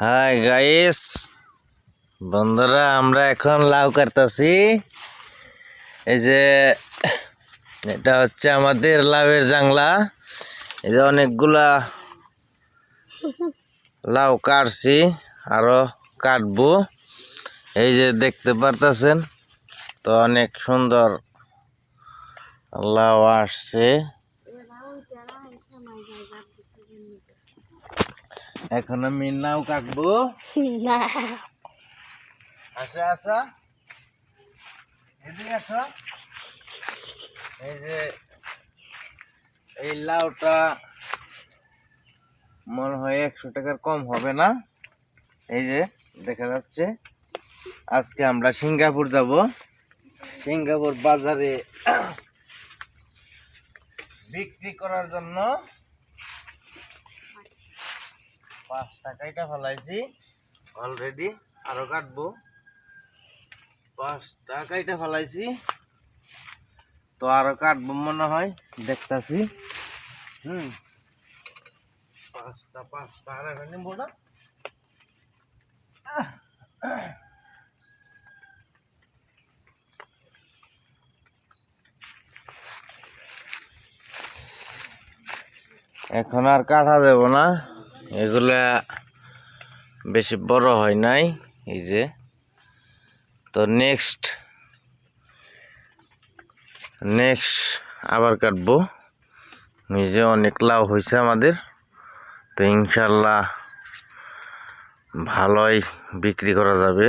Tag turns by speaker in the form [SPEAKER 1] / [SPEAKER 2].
[SPEAKER 1] Hi guys, বন্ধুরা আমরা এখন লাউ কাটতেছি। এই যে এটা হচ্ছে আমাদের লাউয়ের জাংলা। এই যে অনেকগুলা লাউ কাটছি, আরো কাটবো। এই যে দেখতে পারতেছেন তো, অনেক সুন্দর লাউ আসছে। এখন আমি লাউ কাটবো। আচ্ছা আচ্ছা, এদিকে আসো। এই যে এই লাউটা মনে হয় 100 টাকার কম হবে না। এই যে দেখা যাচ্ছে, আজকে আমরা সিঙ্গাপুর যাব। সিঙ্গাপুর বাজারে বিক্রি করার জন্য 5 টাকাইটা ফেলাইছি অলরেডি, আরো কাটবো। 5 টাকাইটা ফেলাইছি, তো আরো কাটবো মনে হয়, দেখতাছি। পাঁচটা আর এখন নিবো না। এখন আর কাটা যাব না, এগুলা বেশি বড় হয় নাই। এই যে তো নেক্সট আবার কাটবো। নিজে অনেক লাউ হয়েছে আমাদের, তো ইনশাল্লাহ ভালোই বিক্রি করা যাবে।